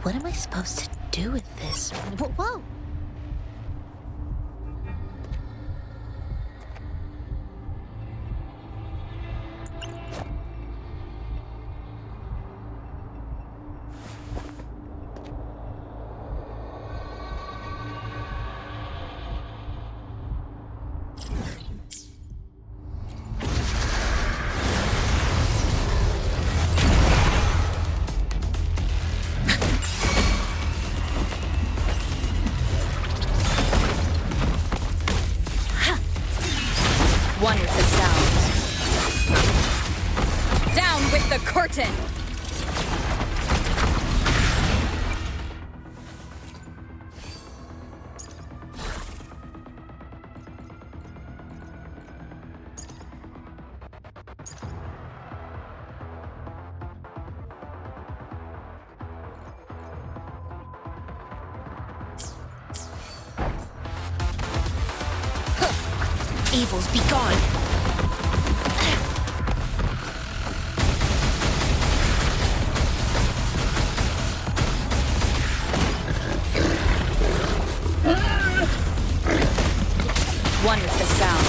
What am I supposed to do with this? Whoa! One with the sound. Down with the curtain! Evils be gone! One with the sound.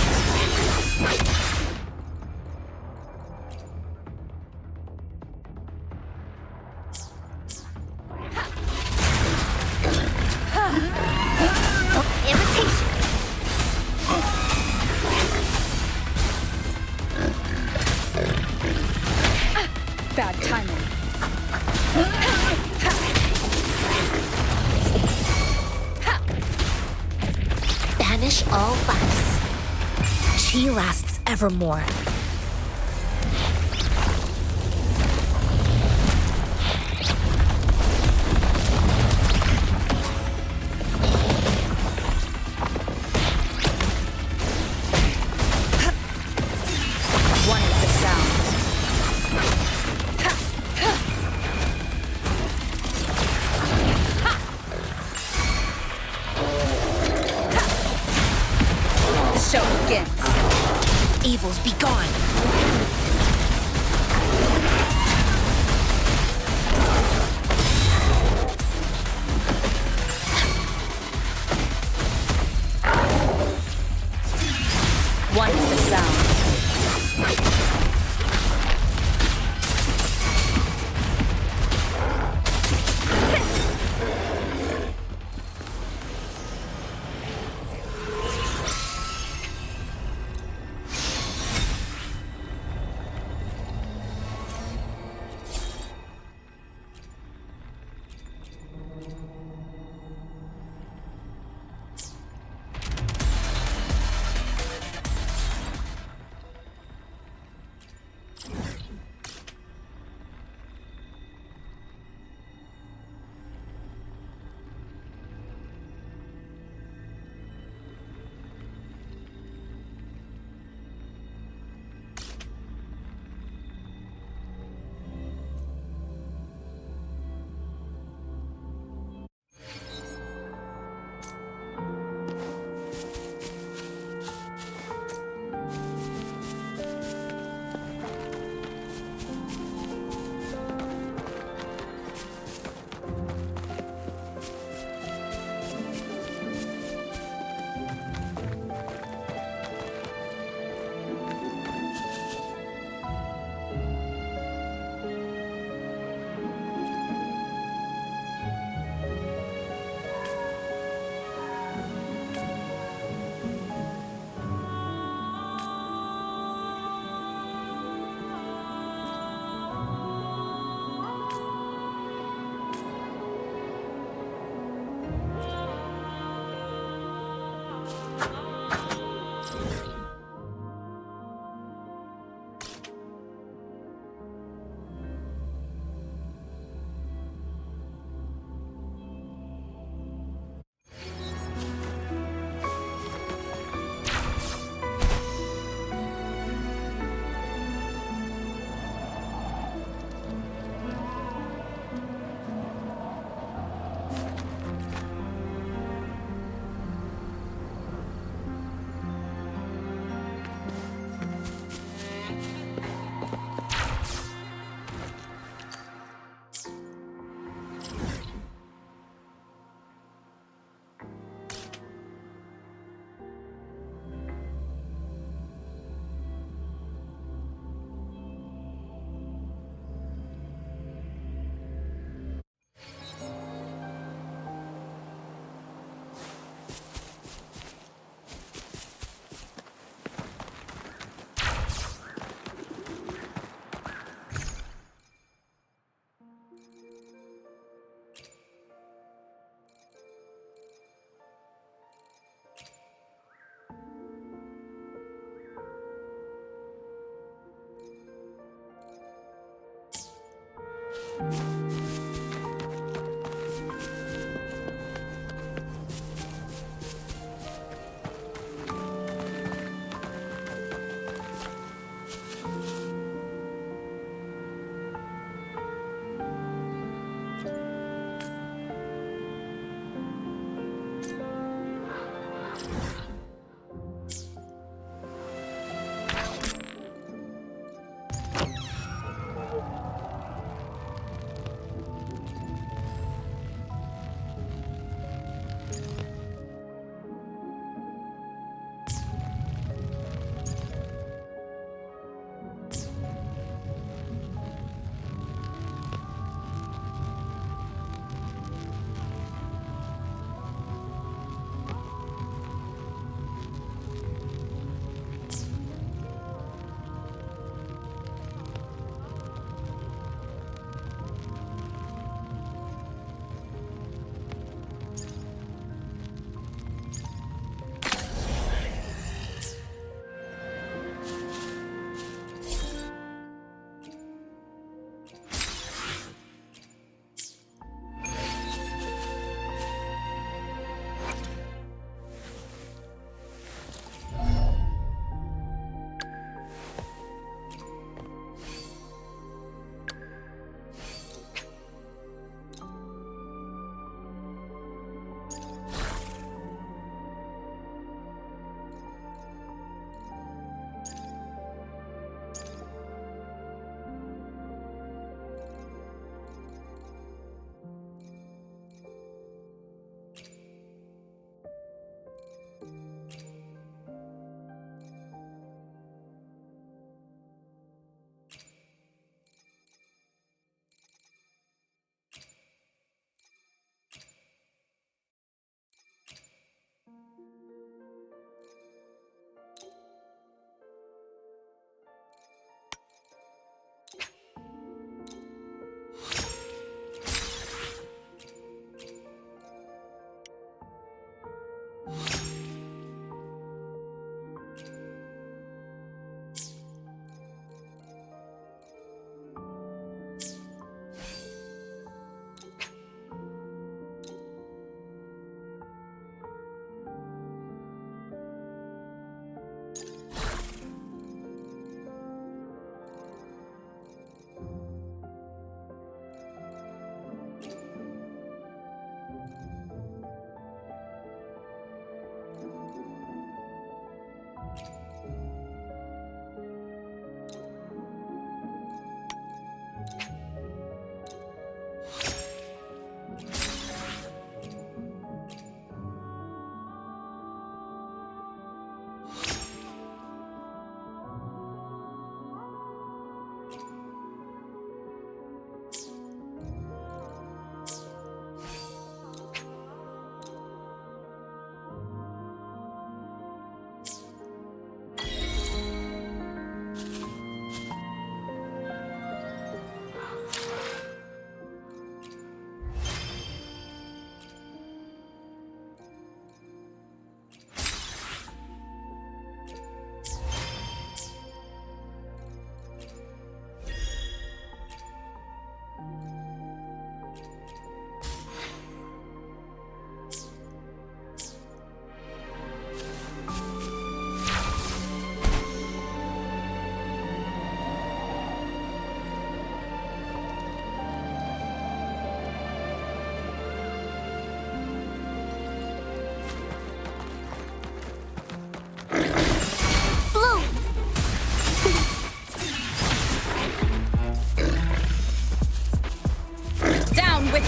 Imitation! Bad timing. Banish all vice. Chi lasts evermore. One with the sound. The show begins. Evils be gone!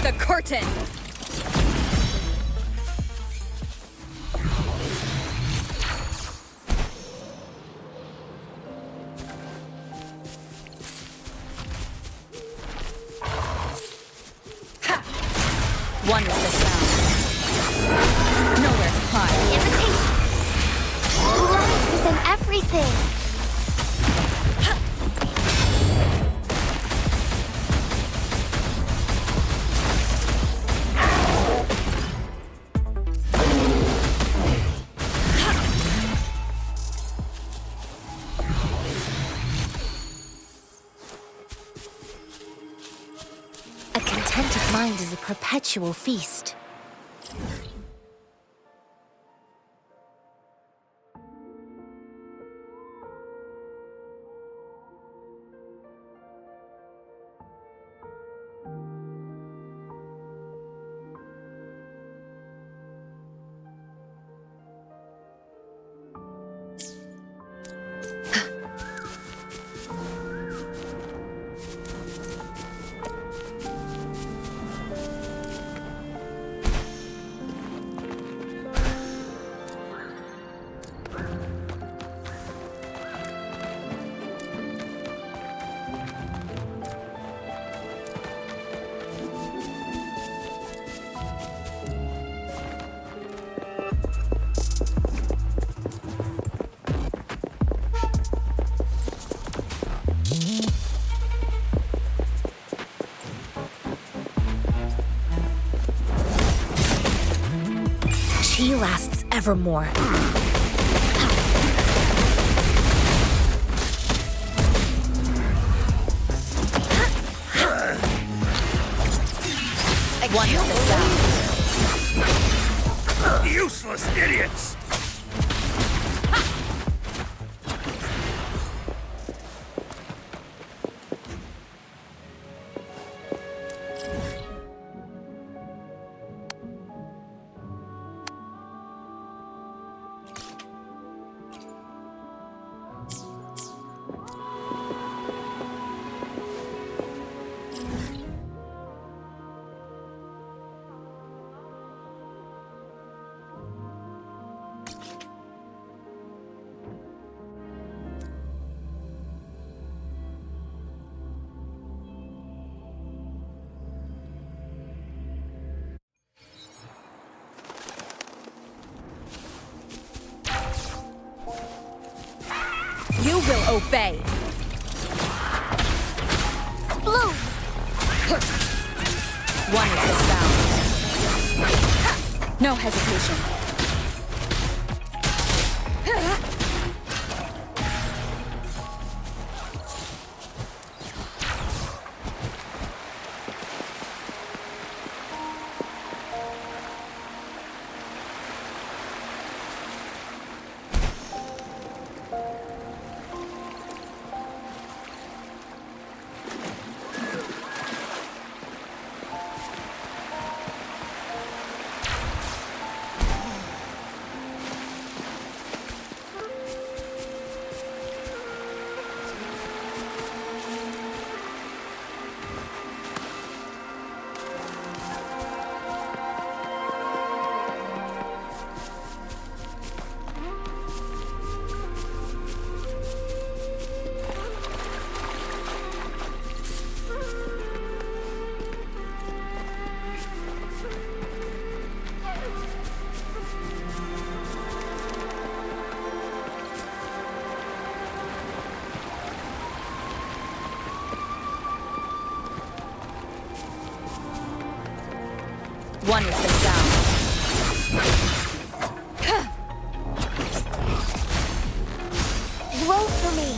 The curtain! Ha! One with the sound. Nowhere to hide. Invitation! Life is in everything! Mind is a perpetual feast. She lasts evermore. One with the sound. Useless idiots! You will obey. Bloom! One with the sound. No hesitation. One with the sound. Roll for me.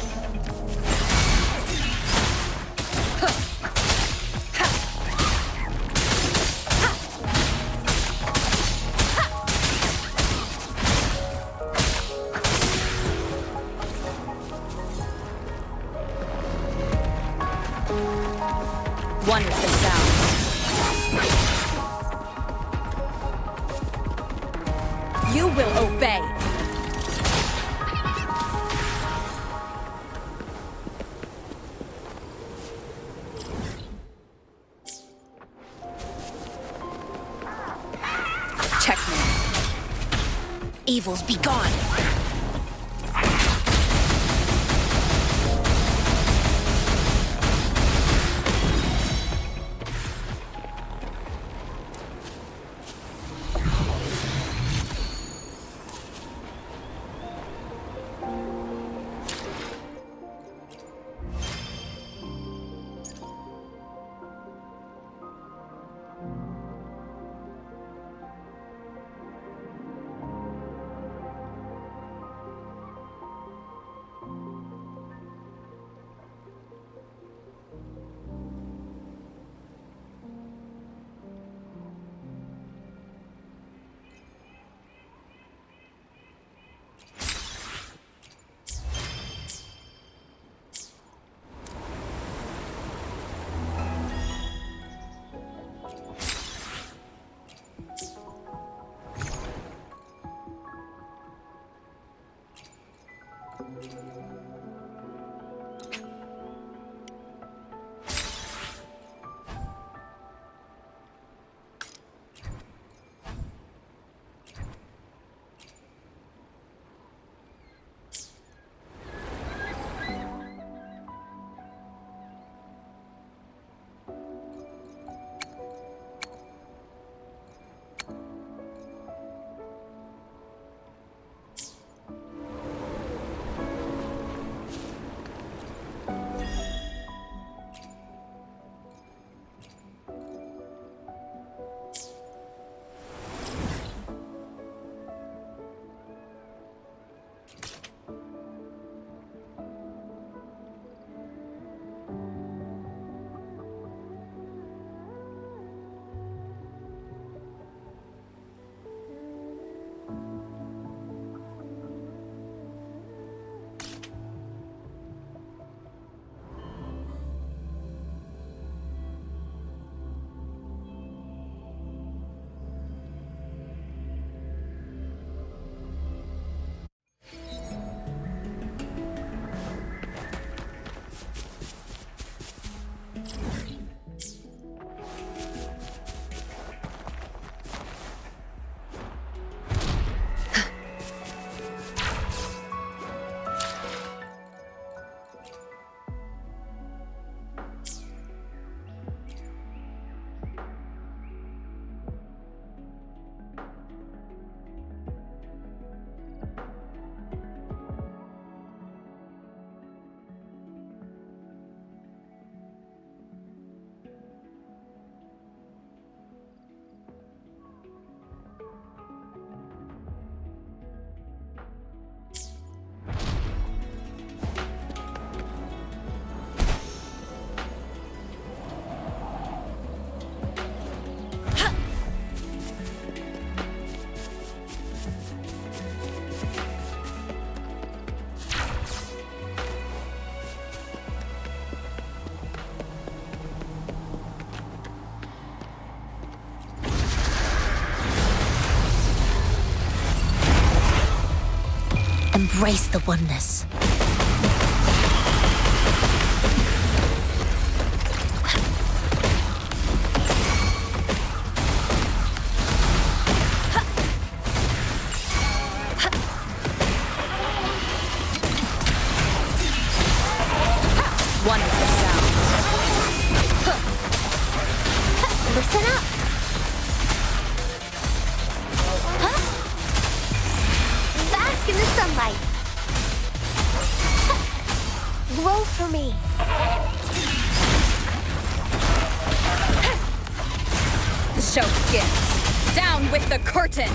One with the sound. You will obey. Checkmate. Evils be gone. Embrace the oneness. One with the sound. Listen up. Bask in the sunlight. Glow for me. The show begins. Down with the curtain.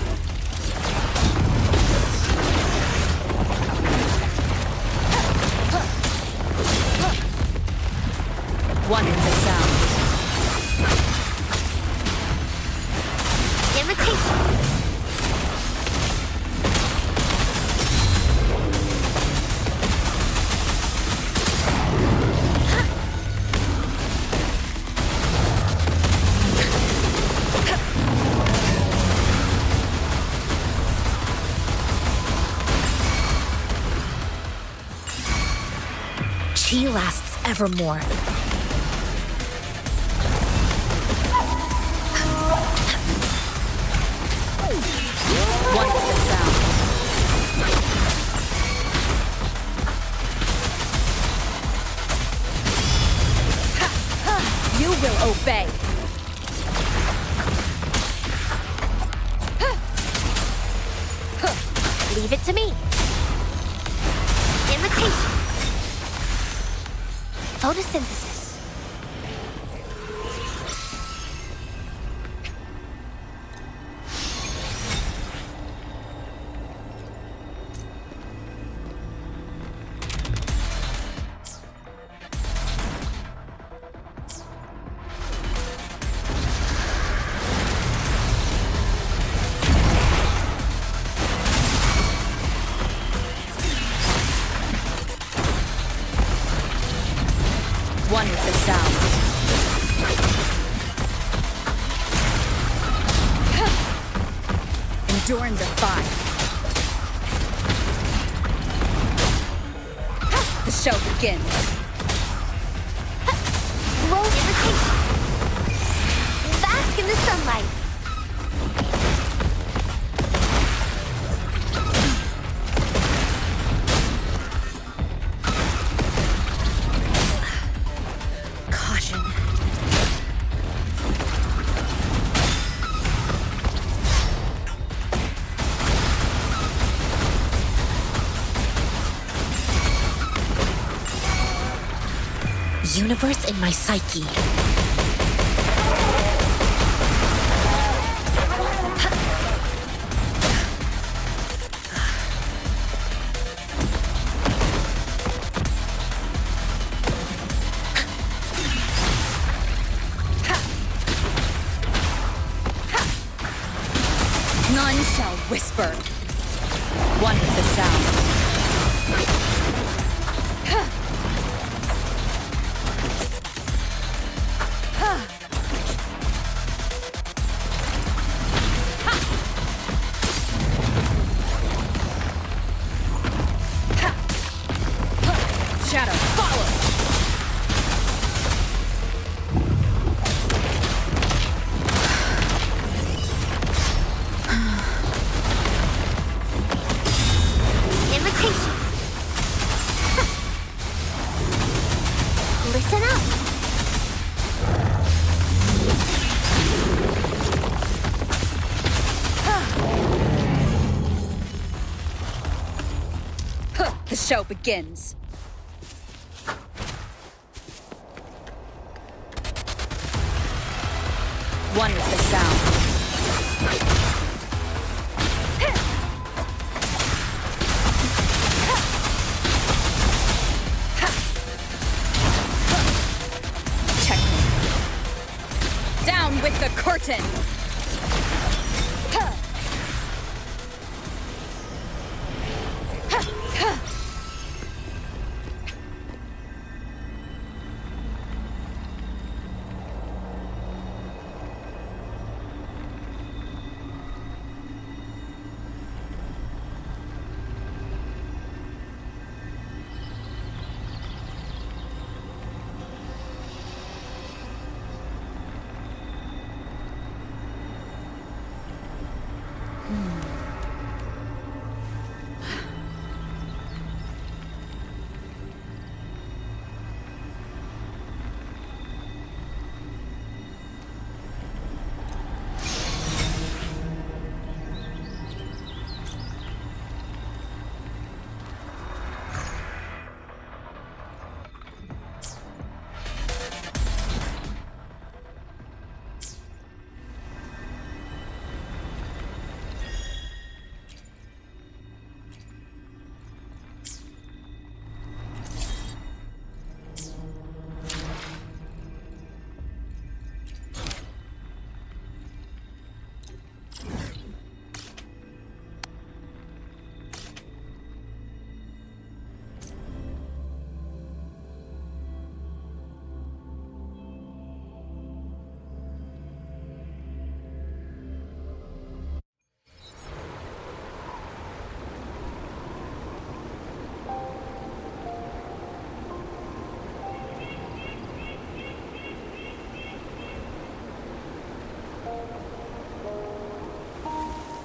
One with the sound. Imitation. Chi lasts evermore. One with the sound. You will obey. Leave it to me. Imitation. Photosynthesis. One with the sound. Endure and defy. The show begins. Glow imitation. Bask in the sunlight. Caution. Universe in my psyche. None shall whisper. One with the sound. Shadow, follow! Imitation. Listen up. The show begins. One with the sound. Checkmate. Down with the curtain.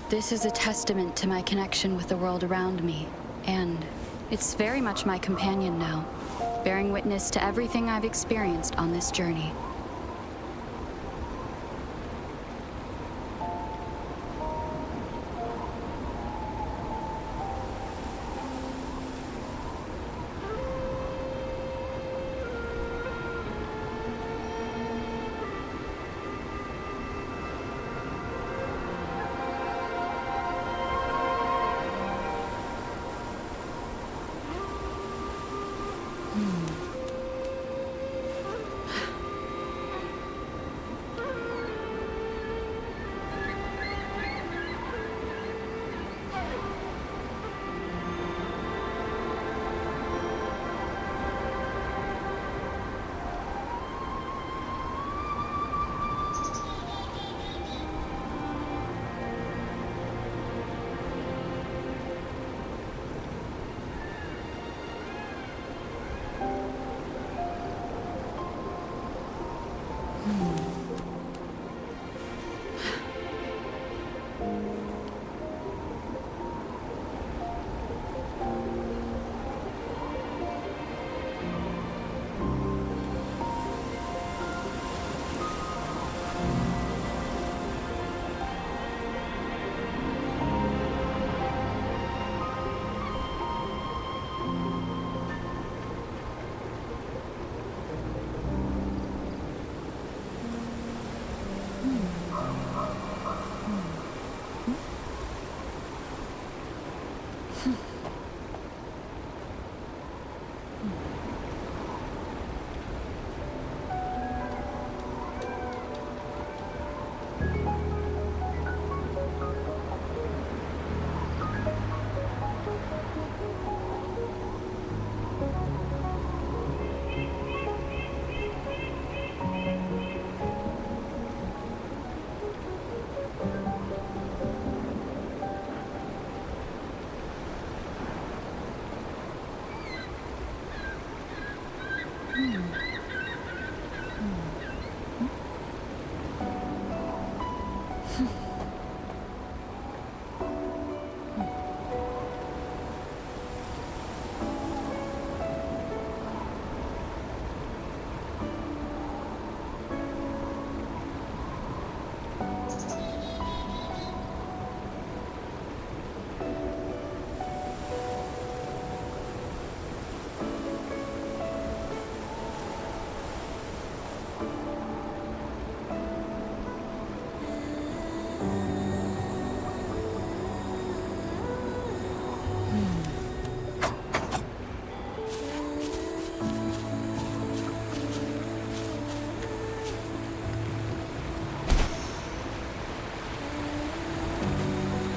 This is a testament to my connection with the world around me, and it's very much my companion now, bearing witness to everything I've experienced on this journey.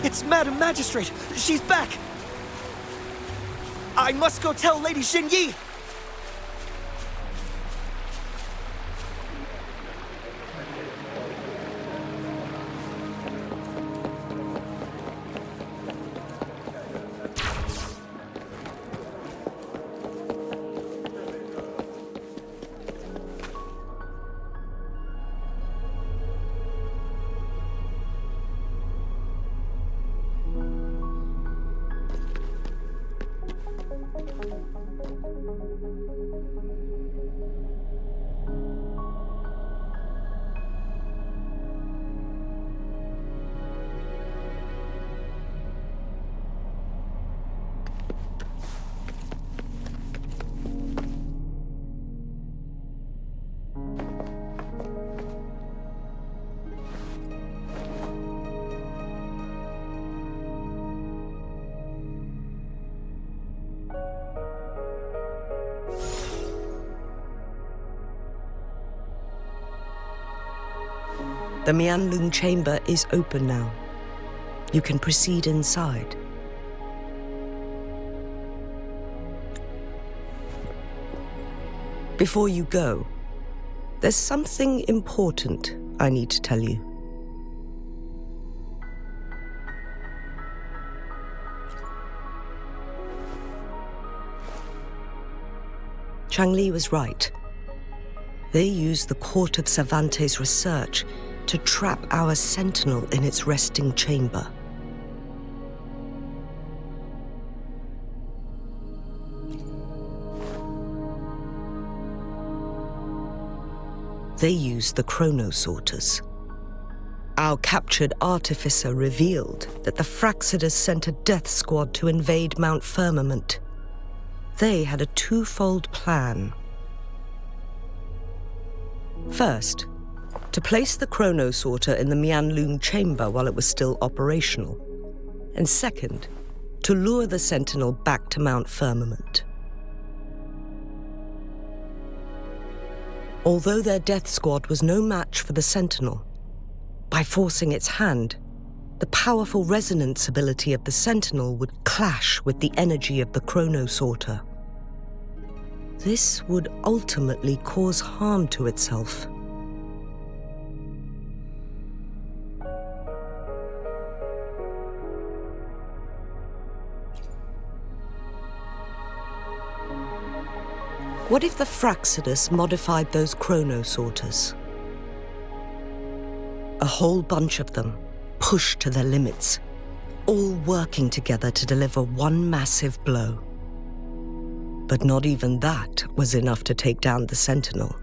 It's Madam Magistrate! She's back! I must go tell Lady Xinyi! The Mianlun chamber is open now. You can proceed inside. Before you go, there's something important I need to tell you. Changli was right. They used the Court of Cervantes' research to trap our sentinel in its resting chamber. they used the chronosorters. Our captured artificer revealed that the Fraxidus sent a death squad to invade Mount Firmament. They had a twofold plan. First, to place the chronosorter in the Mianlun chamber while it was still operational. And second, to lure the Sentinel back to Mount Firmament. Although their death squad was no match for the Sentinel, by forcing its hand, the powerful resonance ability of the Sentinel would clash with the energy of the chronosorter. This would ultimately cause harm to itself. What if the Fraxidus modified those chronosorters? A whole bunch of them, pushed to their limits, all working together to deliver one massive blow. But not even that was enough to take down the Sentinel.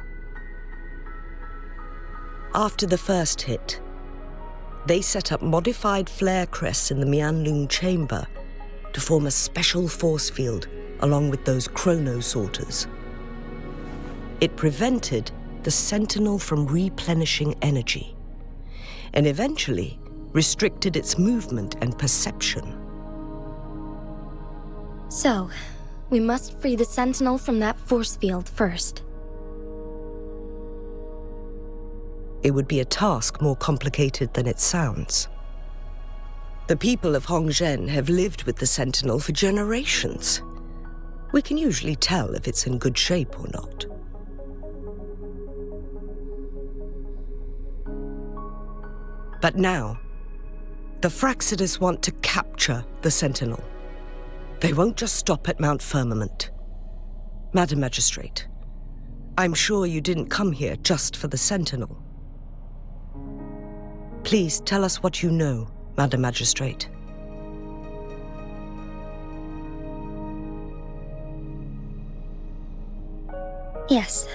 After the first hit, they set up modified flare crests in the Mianlun chamber to form a special force field along with those chronosorters. It prevented the Sentinel from replenishing energy, and eventually restricted its movement and perception. So, we must free the Sentinel from that force field first. It would be a task more complicated than it sounds. The people of Hongzhen have lived with the Sentinel for generations. We can usually tell if it's in good shape or not. But now, the Fraxidus want to capture the Sentinel. They won't just stop at Mount Firmament. Madam Magistrate, I'm sure you didn't come here just for the Sentinel. Please tell us what you know, Madam Magistrate. Yes.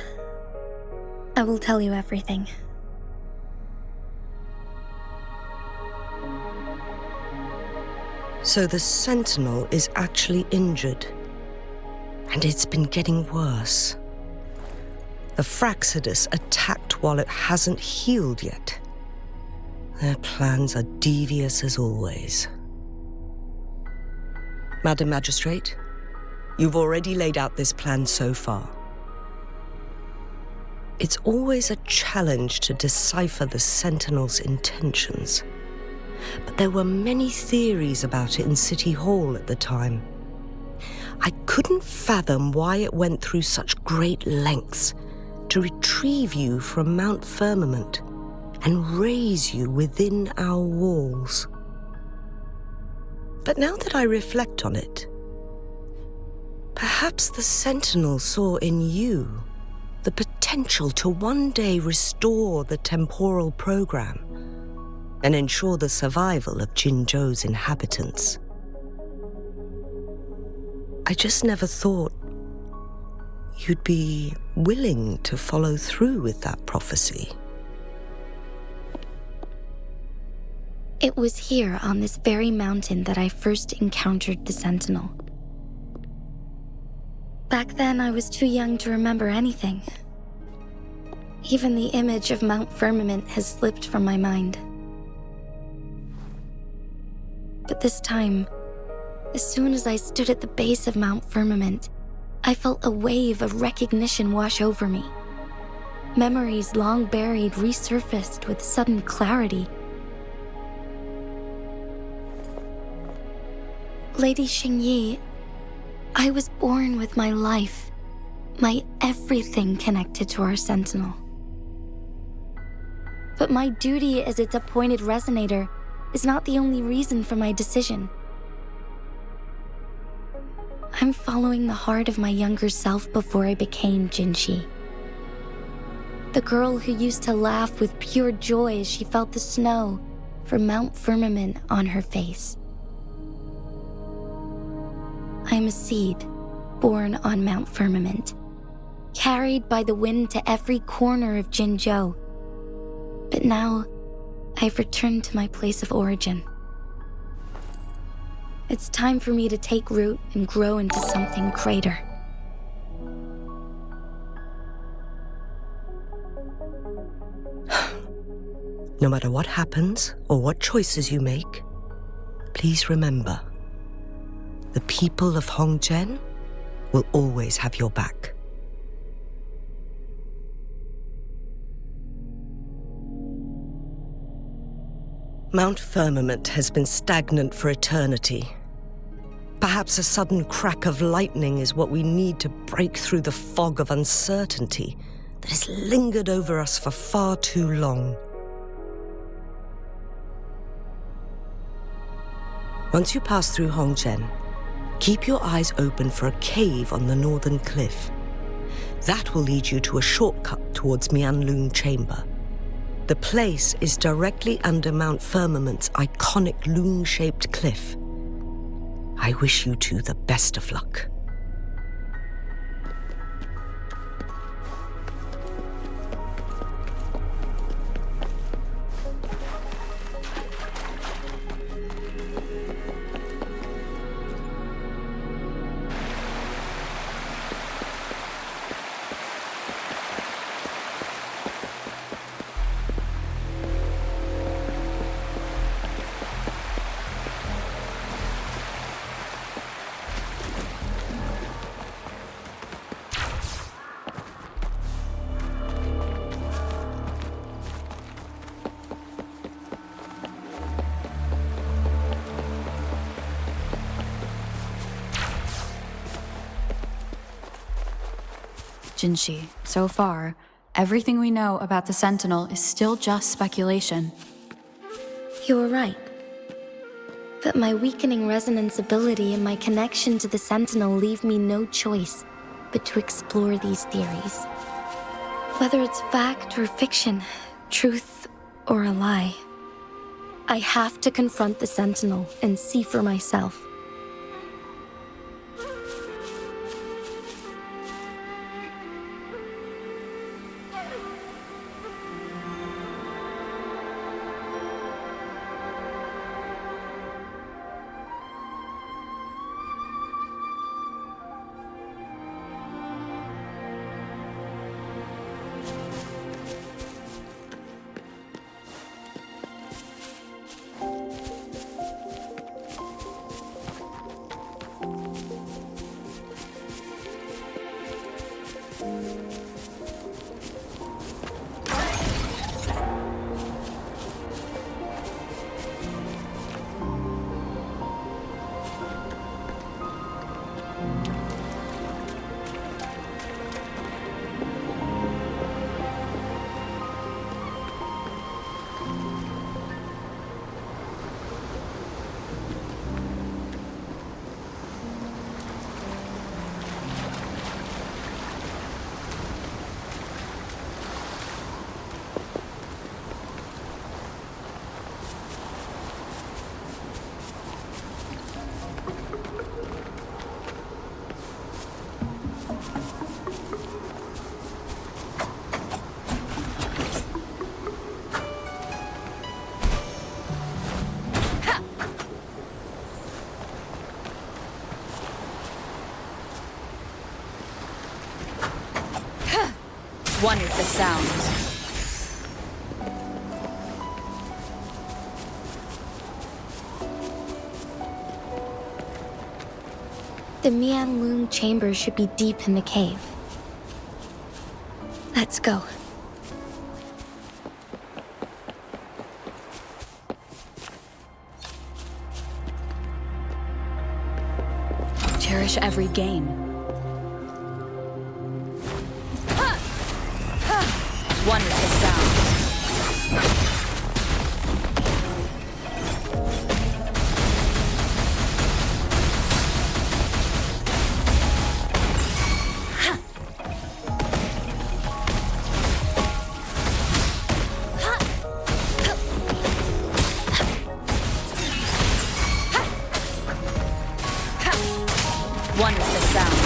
I will tell you everything. So the Sentinel is actually injured. And it's been getting worse. The Fraxidus attacked while it hasn't healed yet. Their plans are devious as always. Madam Magistrate, you've already laid out this plan so far. It's always a challenge to decipher the Sentinel's intentions. But there were many theories about it in City Hall at the time. I couldn't fathom why it went through such great lengths to retrieve you from Mount Firmament and raise you within our walls. But now that I reflect on it, perhaps the Sentinel saw in you the potential to one day restore the temporal program and ensure the survival of Jinzhou's inhabitants. I just never thought you'd be willing to follow through with that prophecy. It was here on this very mountain that I first encountered the Sentinel. Back then, I was too young to remember anything. Even the image of Mount Firmament has slipped from my mind. But this time, as soon as I stood at the base of Mount Firmament, I felt a wave of recognition wash over me. Memories long buried resurfaced with sudden clarity. Lady Xingyi, I was born with my life, my everything connected to our Sentinel. But my duty as its appointed resonator is not the only reason for my decision. I'm following the heart of my younger self before I became Jinxi. The girl who used to laugh with pure joy as she felt the snow from Mount Firmament on her face. I'm a seed born on Mount Firmament, carried by the wind to every corner of Jinzhou. But now, I've returned to my place of origin. It's time for me to take root and grow into something greater. No matter what happens or what choices you make, please remember, the people of Hongzhen will always have your back. Mount Firmament has been stagnant for eternity. Perhaps a sudden crack of lightning is what we need to break through the fog of uncertainty that has lingered over us for far too long. Once you pass through Hongzhen, keep your eyes open for a cave on the northern cliff. That will lead you to a shortcut towards Mianlun Chamber. The place is directly under Mount Firmament's iconic loon-shaped cliff. I wish you two the best of luck. Jinshi, so far, everything we know about the Sentinel is still just speculation. You were right. But my weakening resonance ability and my connection to the Sentinel leave me no choice but to explore these theories. Whether it's fact or fiction, truth or a lie, I have to confront the Sentinel and see for myself. One is the sound. The Mianlun Chamber should be deep in the cave. Let's go. Cherish every gain. One is the sound. One is the sound.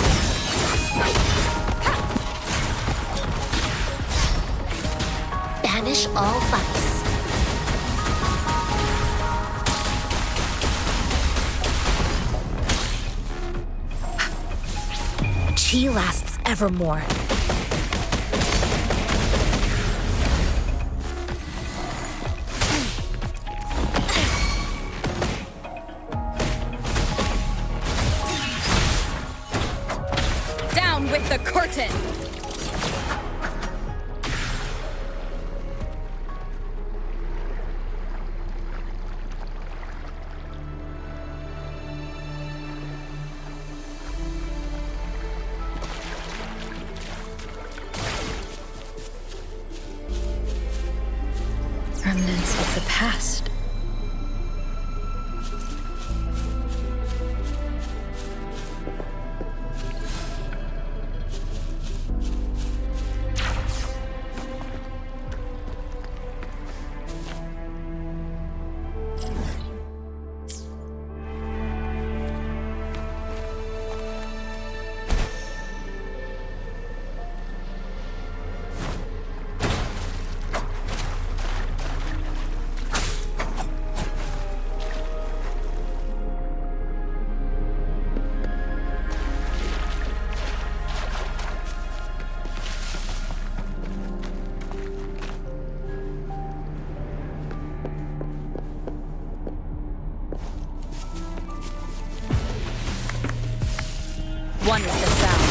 banish all vice. Chi lasts evermore. Down with the curtain! Remnants of the past. One with the sound.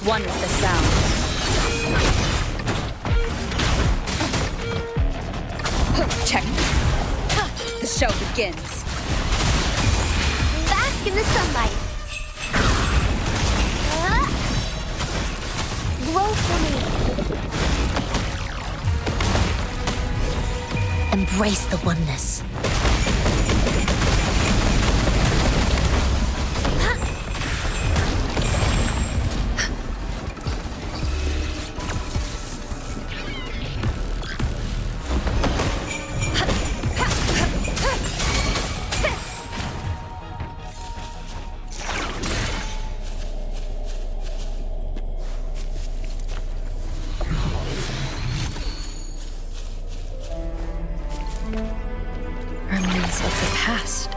One with the sound. Check. The show begins. Bask in the sunlight. Glow for me. Embrace the oneness. Remnants of the past.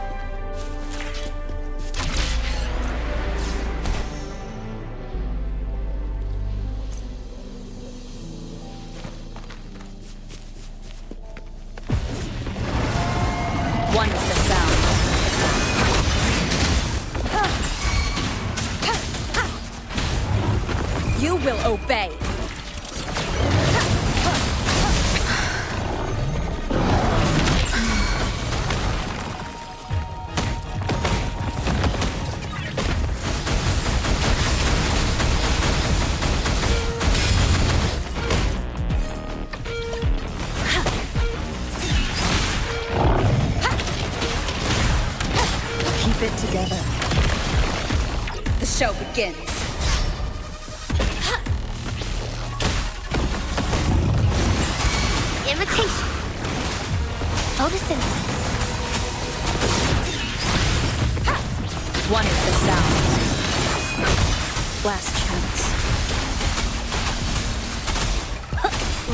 One with the sound. You will obey. Keep it together. The show begins. Imitation. Photosynthesis. One with the sound. Last chance.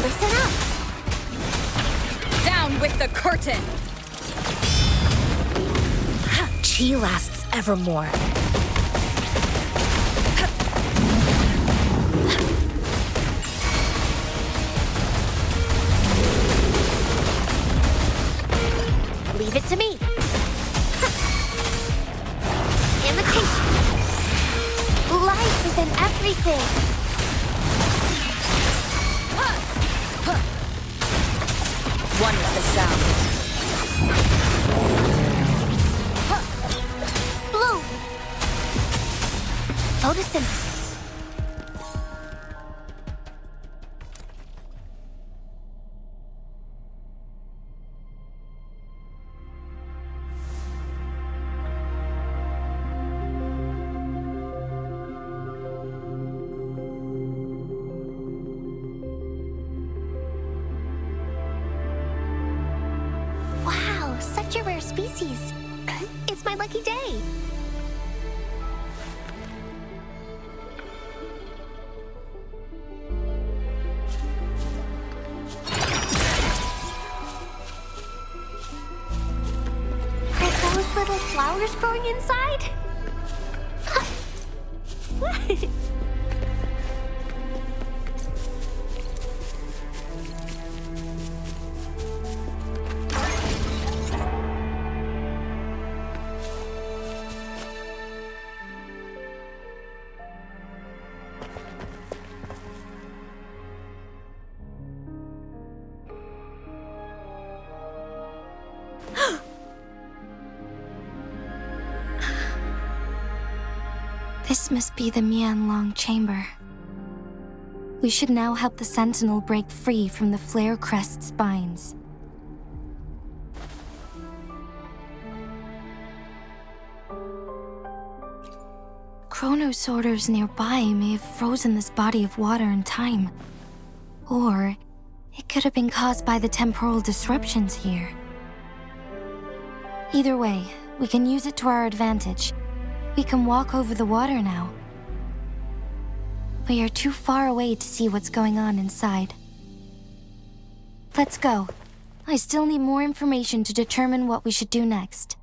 Listen up. Down with the curtain. Chi lasts evermore. Leave it to me. Imitation. Life is in everything. One with the sound. Bloom. Photosynthesis. species. It's my lucky day. Are those little flowers growing inside? What? This must be the Mianlong chamber. We should now help the Sentinel break free from the flare crest spines. Chronosorters nearby may have frozen this body of water in time. Or it could have been caused by the temporal disruptions here. Either way, we can use it to our advantage. We can walk over the water now. We are too far away to see what's going on inside. Let's go. I still need more information to determine what we should do next.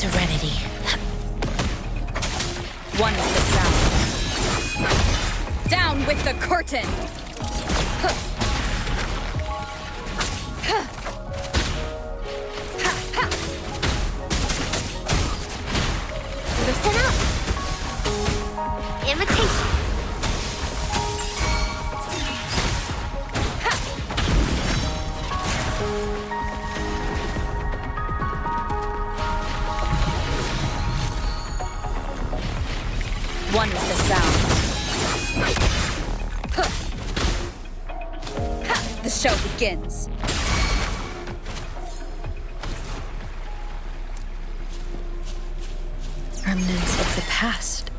Serenity. One with the sound. Down with the curtain! Listen up. Invitation. One with the sound. The show begins. Remnants of the past.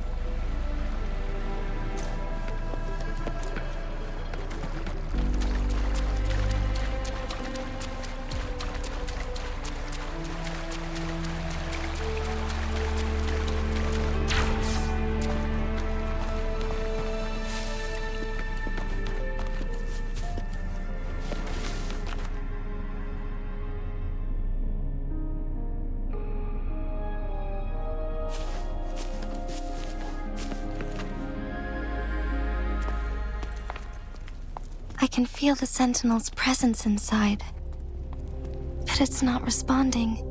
I can feel the Sentinel's presence inside, but it's not responding.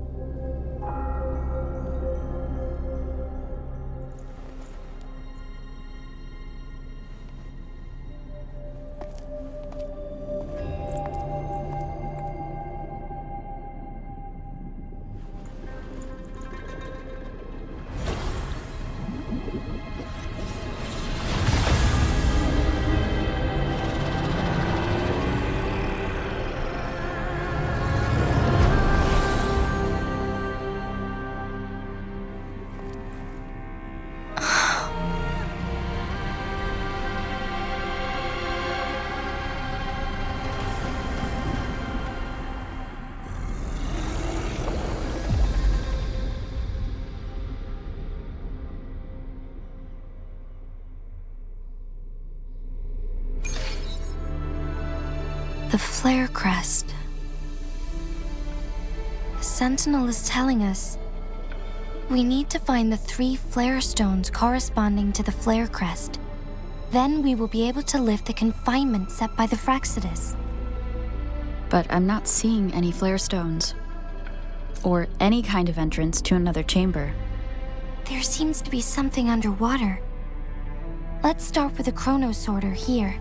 The flare crest. The Sentinel is telling us we need to find the 3 flare stones corresponding to the flare crest. Then we will be able to lift the confinement set by the Fraccidus. But I'm not seeing any flare stones, or any kind of entrance to another chamber. There seems to be something underwater. Let's start with a chronosorter here.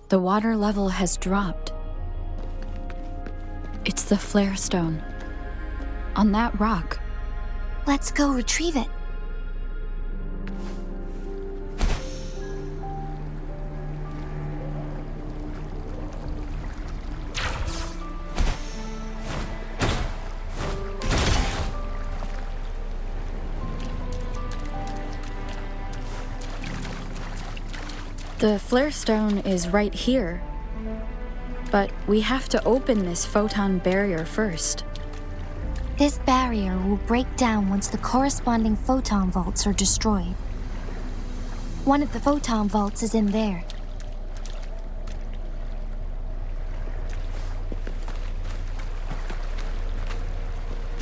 The water level has dropped. It's the flare stone. On that rock. Let's go retrieve it. The flare stone is right here. But we have to open this photon barrier first. This barrier will break down once the corresponding photon vaults are destroyed. One of the photon vaults is in there.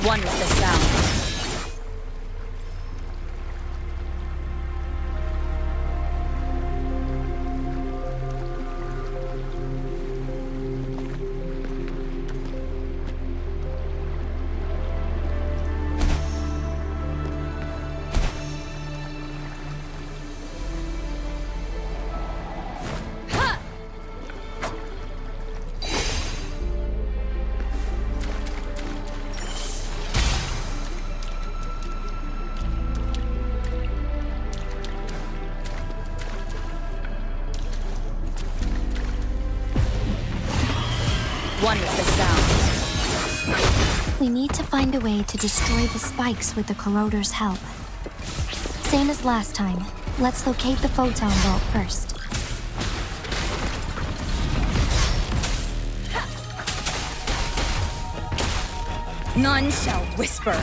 One with the sound. One with the sound. We need to find a way to destroy the spikes with the corroder's help. Same as last time. Let's locate the photon vault first. None shall whisper.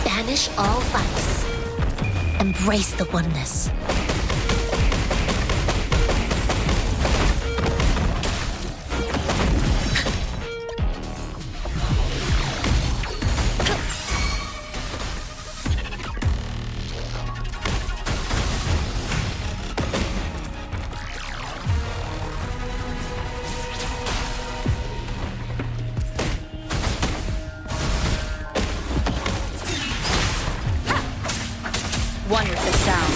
Banish all vice. Embrace the oneness. One with the sound.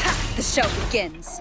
Ha! The show begins.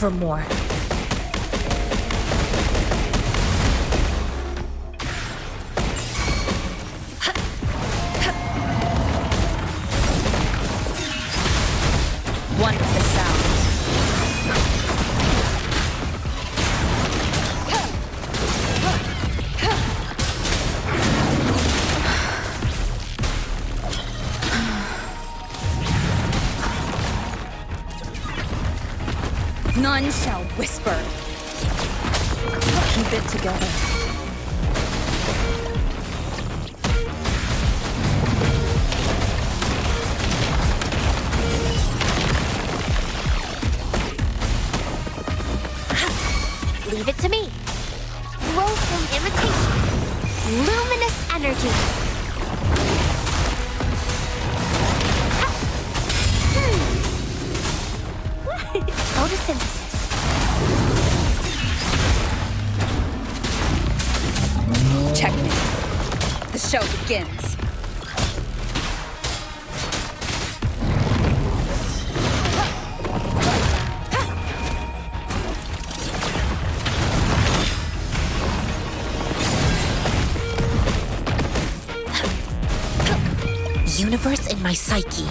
Nevermore. One with the sound. None shall whisper. Keep it together. Leave it to me. Whirlpool imitation. Luminous energy. Photosynthesis. Checkmate. The show begins. Universe in my psyche.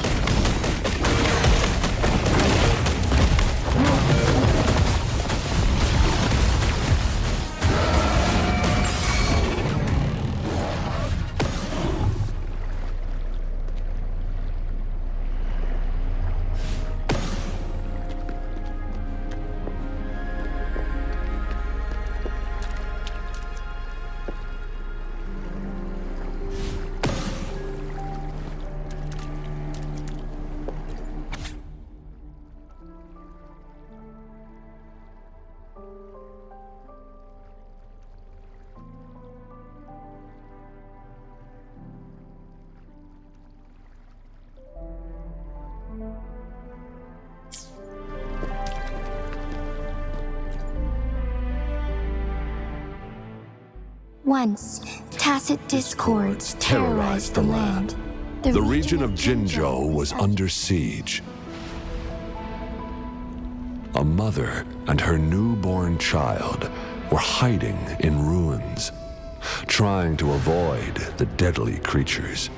Once, tacit discords terrorized the land. The region of Jinzhou was under siege. A mother and her newborn child were hiding in ruins, trying to avoid the deadly creatures.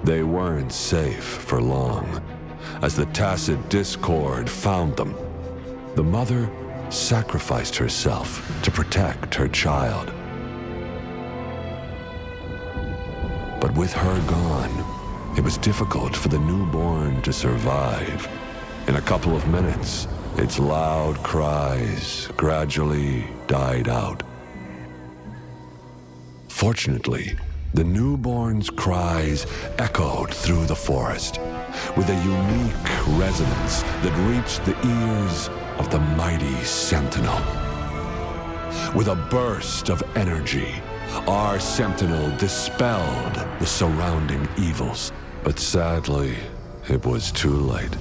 They weren't safe for long, as the tacit discord found them. The mother sacrificed herself to protect her child. But with her gone, it was difficult for the newborn to survive. In a couple of minutes, its loud cries gradually died out. Fortunately, the newborn's cries echoed through the forest with a unique resonance that reached the ears of the mighty Sentinel. With a burst of energy, our Sentinel dispelled the surrounding evils. But sadly, it was too late.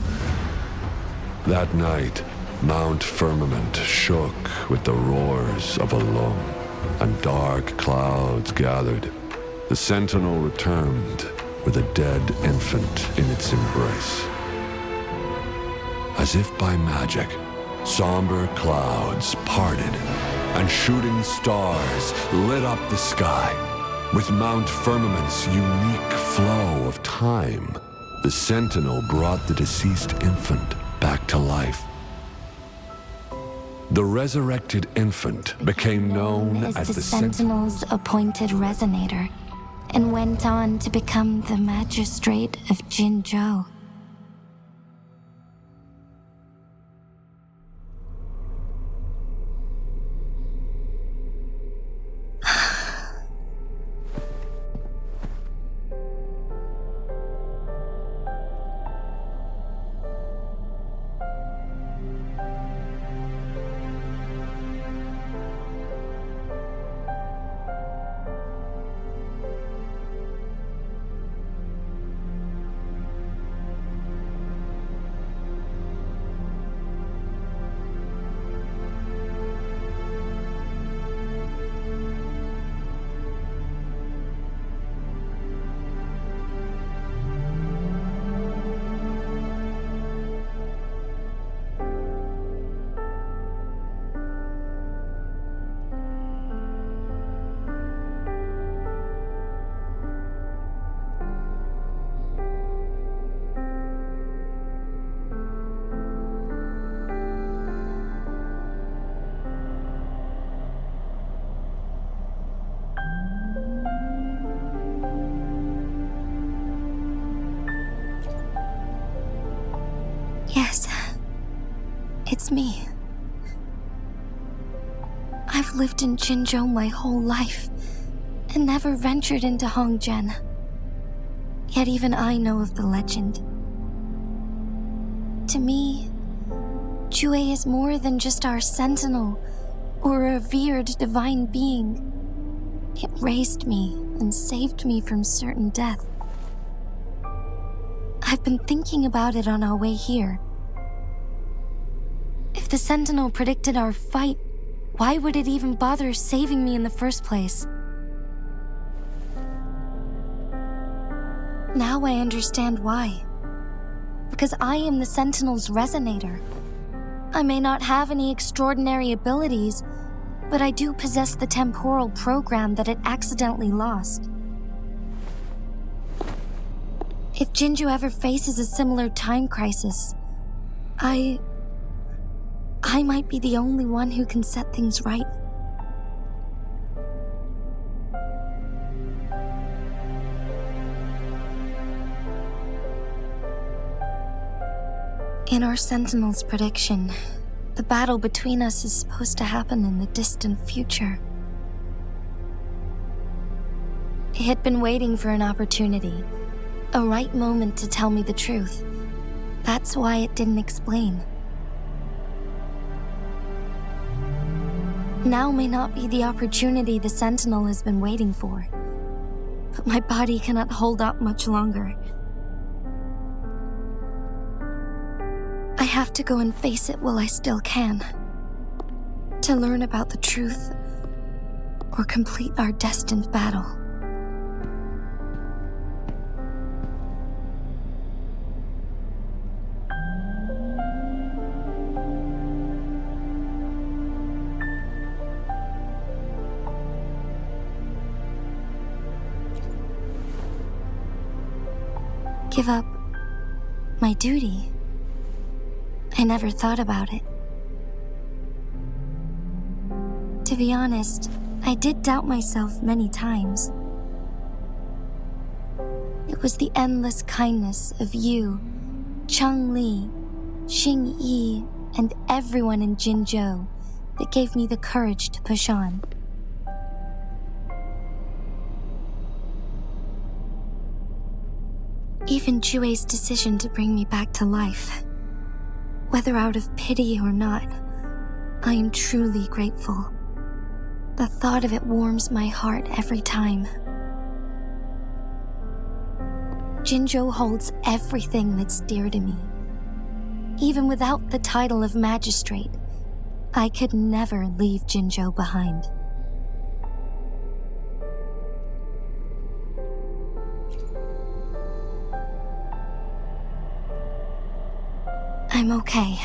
That night, Mount Firmament shook with the roars of a Lung, and dark clouds gathered. The Sentinel returned with a dead infant in its embrace. As if by magic, somber clouds parted, and shooting stars lit up the sky. With Mount Firmament's unique flow of time, the Sentinel brought the deceased infant back to life. The resurrected infant became known as the Sentinel's appointed resonator, and went on to become the magistrate of Jinzhou. It's me. I've lived in Jinzhou my whole life and never ventured into Hongzhen. Yet even I know of the legend. To me, Jue is more than just our sentinel or a revered divine being. It raised me and saved me from certain death. I've been thinking about it on our way here. If the sentinel predicted our fight, why would it even bother saving me in the first place? Now I understand why. Because I am the Sentinel's resonator. I may not have any extraordinary abilities, but I do possess the temporal program that it accidentally lost. If Jinzhou ever faces a similar time crisis, I might be the only one who can set things right. In our Sentinel's prediction, the battle between us is supposed to happen in the distant future. It had been waiting for an opportunity, a right moment to tell me the truth. That's why it didn't explain. Now may not be the opportunity the Sentinel has been waiting for, but my body cannot hold up much longer. I have to go and face it while I still can, to learn about the truth or complete our destined battle. Give up my duty? I never thought about it. To be honest, I did doubt myself many times. It was the endless kindness of you, Cheng Li, Xing Yi, and everyone in Jinzhou that gave me the courage to push on. Even Jue's decision to bring me back to life, whether out of pity or not, I am truly grateful. The thought of it warms my heart every time. Jinzhou holds everything that's dear to me. Even without the title of magistrate, I could never leave Jinzhou behind. I'm okay.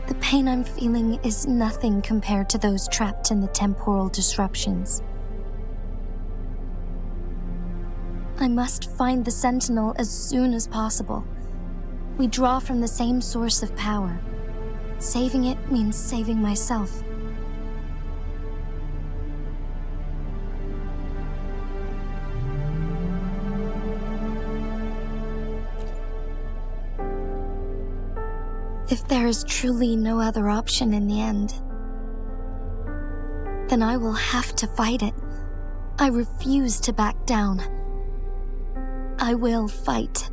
The pain I'm feeling is nothing compared to those trapped in the temporal disruptions. I must find the Sentinel as soon as possible. We draw from the same source of power. Saving it means saving myself. If there is truly no other option in the end, then I will have to fight it. I refuse to back down. I will fight.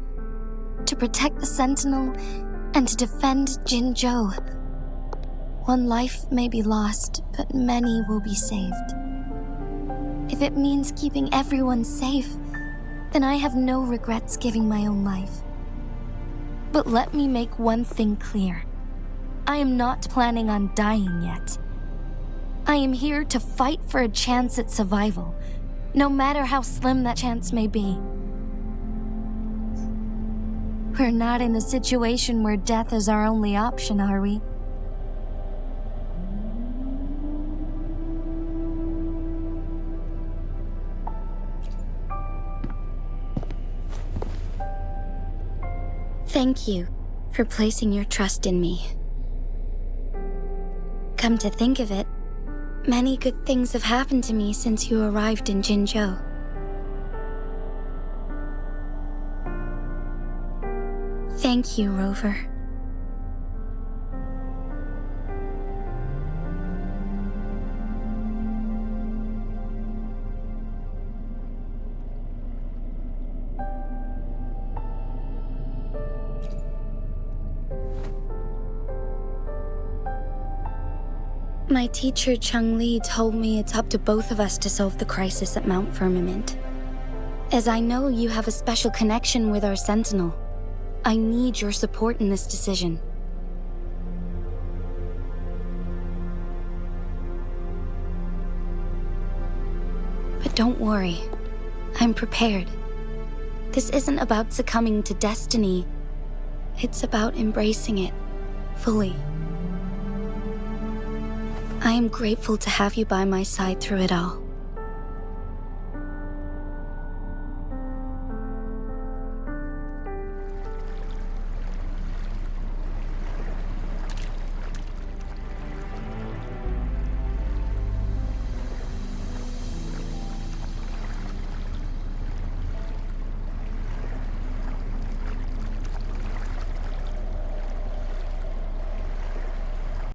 To protect the Sentinel and to defend Jinzhou. One life may be lost, but many will be saved. If it means keeping everyone safe, then I have no regrets giving my own life. But let me make one thing clear. I am not planning on dying yet. I am here to fight for a chance at survival, no matter how slim that chance may be. We're not in a situation where death is our only option, are we? Thank you for placing your trust in me. Come to think of it, many good things have happened to me since you arrived in Jinzhou. Thank you, Rover. My teacher Chung Li told me it's up to both of us to solve the crisis at Mount Firmament. As I know you have a special connection with our Sentinel, I need your support in this decision. But don't worry, I'm prepared. This isn't about succumbing to destiny. It's about embracing it fully. I am grateful to have you by my side through it all.